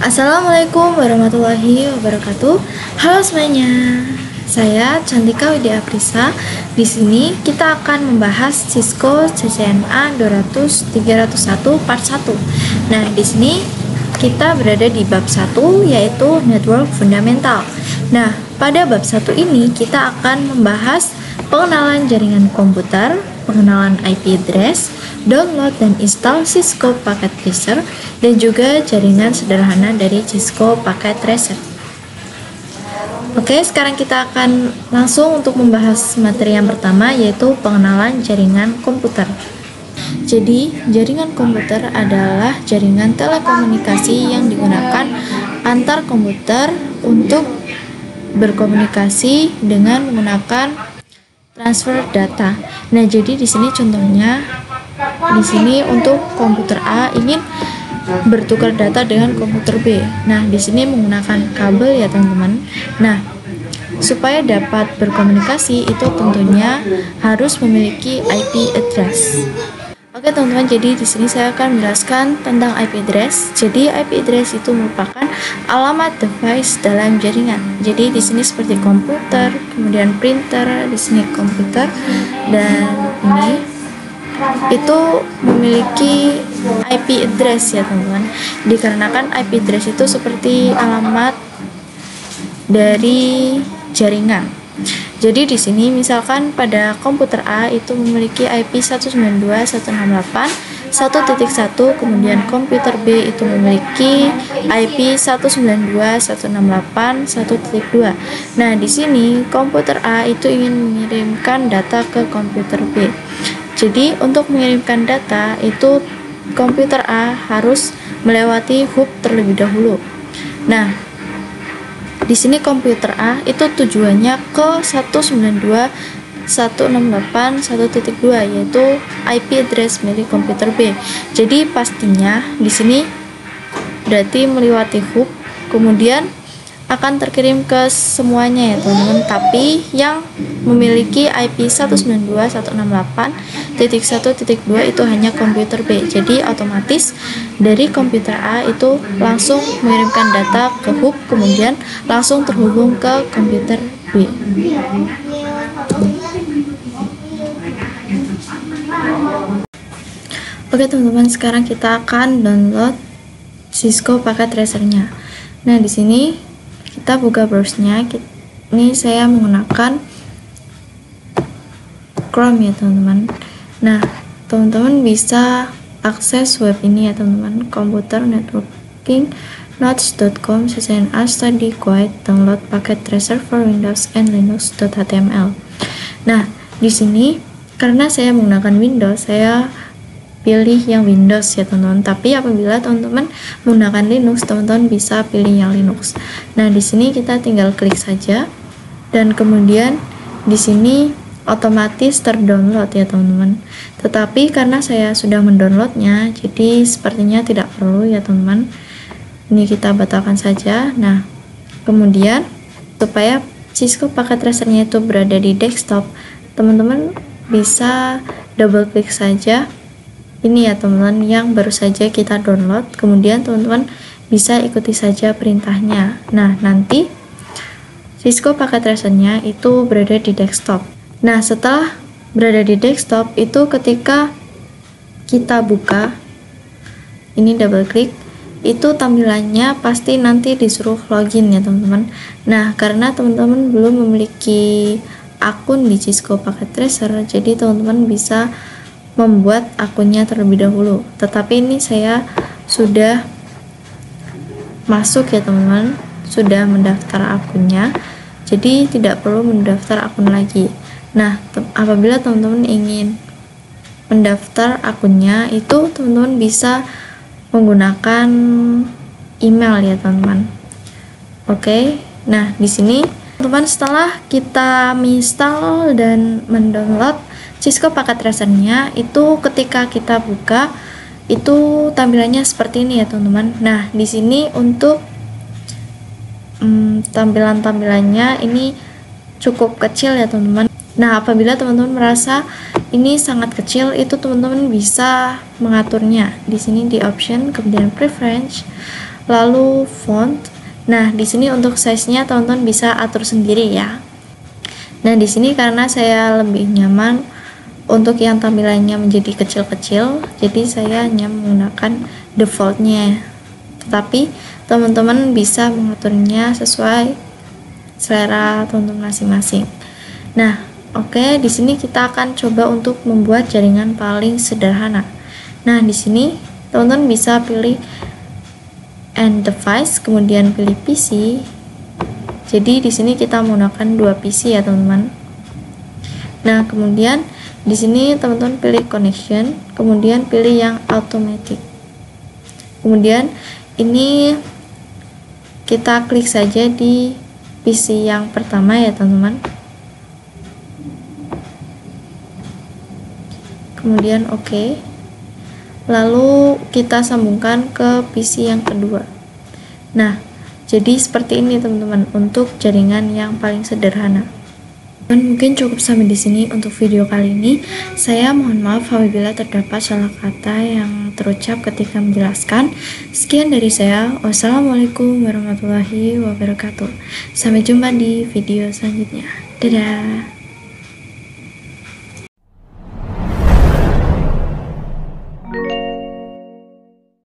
Assalamualaikum warahmatullahi wabarakatuh. Halo semuanya. Saya Cantika Widya Aprisa. Di sini kita akan membahas Cisco CCNA 200-301 part 1. Nah, di sini kita berada di bab 1 yaitu Network Fundamental. Nah, pada bab 1 ini kita akan membahas pengenalan jaringan komputer, pengenalan IP address, download dan install Cisco Packet Tracer, dan juga jaringan sederhana dari Cisco Packet Tracer. Oke, sekarang kita akan langsung untuk membahas materi yang pertama, yaitu pengenalan jaringan komputer. Jadi, jaringan komputer adalah jaringan telekomunikasi yang digunakan antar komputer untuk berkomunikasi dengan menggunakan transfer data. Nah, jadi di sini contohnya, di sini untuk komputer A ingin bertukar data dengan komputer B. Nah, di sini menggunakan kabel ya teman-teman. Nah, supaya dapat berkomunikasi itu tentunya harus memiliki IP address. Oke teman-teman, jadi di sini saya akan menjelaskan tentang IP address. Jadi IP address itu merupakan alamat device dalam jaringan. Jadi di sini seperti komputer, kemudian printer, di sini komputer, dan ini itu memiliki IP address ya teman-teman. Dikarenakan IP address itu seperti alamat dari jaringan. Jadi di sini misalkan pada komputer A itu memiliki IP 192.168.1.1, kemudian komputer B itu memiliki IP 192.168.1.2. Nah, di sini komputer A itu ingin mengirimkan data ke komputer B. Jadi untuk mengirimkan data itu komputer A harus melewati hub terlebih dahulu. Nah, di sini komputer A itu tujuannya ke 192.168.1.2, yaitu IP address milik komputer B. Jadi pastinya di sini berarti melewati hub, kemudian akan terkirim ke semuanya ya teman-teman, tapi yang memiliki IP 192.168.1.2 itu hanya komputer B. Jadi otomatis dari komputer A itu langsung mengirimkan data ke hub, kemudian langsung terhubung ke komputer B. Oke teman-teman, sekarang kita akan download Cisco Packet Tracer-nya. Nah, di sini kita buka browsernya. Ini saya menggunakan Chrome ya teman-teman. Nah, teman-teman bisa akses web ini ya teman-teman, Computer Networking Notes.com CCNA Study Guide Download Packet Tracer for Windows and Linux.html. Nah, di sini karena saya menggunakan Windows, saya pilih yang Windows ya teman-teman. Tapi apabila teman-teman menggunakan Linux, teman-teman bisa pilih yang Linux. Nah, di sini kita tinggal klik saja, dan kemudian di sini otomatis terdownload ya teman-teman. Tetapi karena saya sudah mendownloadnya, jadi sepertinya tidak perlu ya teman-teman. Ini kita batalkan saja. Nah, kemudian supaya Cisco Packet Tracer-nya itu berada di desktop, teman-teman bisa double klik saja. Ini ya teman-teman yang baru saja kita download, kemudian teman-teman bisa ikuti saja perintahnya. Nah, nanti Cisco Packet Tracer-nya itu berada di desktop. Nah, setelah berada di desktop itu ketika kita buka, ini double klik, itu tampilannya pasti nanti disuruh login ya teman-teman. Nah, karena teman-teman belum memiliki akun di Cisco Packet Tracer, jadi teman-teman bisa membuat akunnya terlebih dahulu. Tetapi ini saya sudah masuk ya teman-teman, sudah mendaftar akunnya, jadi tidak perlu mendaftar akun lagi. Nah, apabila teman-teman ingin mendaftar akunnya, itu teman-teman bisa menggunakan email ya teman-teman. Oke, nah di sini teman-teman setelah kita menginstal dan mendownload Cisco Packet Tracer-nya, itu ketika kita buka itu tampilannya seperti ini ya teman-teman. Nah, di sini untuk tampilannya ini cukup kecil ya teman-teman. Nah, apabila teman-teman merasa ini sangat kecil, itu teman-teman bisa mengaturnya. Di sini di option, kemudian preference, Lalu font. Nah, di sini untuk size-nya teman-teman bisa atur sendiri ya. Nah, di sini karena saya lebih nyaman untuk yang tampilannya menjadi kecil-kecil, jadi saya hanya menggunakan default-nya. Tetapi teman-teman bisa mengaturnya sesuai selera teman-teman masing-masing. Nah, oke, di sini kita akan coba untuk membuat jaringan paling sederhana. Nah, di sini teman-teman bisa pilih and device, kemudian pilih PC. Jadi di sini kita menggunakan 2 PC ya, teman-teman. Nah, kemudian di sini teman-teman pilih connection, kemudian pilih yang automatic. Kemudian ini kita klik saja di PC yang pertama ya, teman-teman. Kemudian oke. Lalu kita sambungkan ke PC yang kedua. Nah, jadi seperti ini teman-teman untuk jaringan yang paling sederhana. Dan mungkin cukup sampai di sini untuk video kali ini. Saya mohon maaf apabila terdapat salah kata yang terucap ketika menjelaskan. Sekian dari saya. Wassalamualaikum warahmatullahi wabarakatuh. Sampai jumpa di video selanjutnya. Dadah.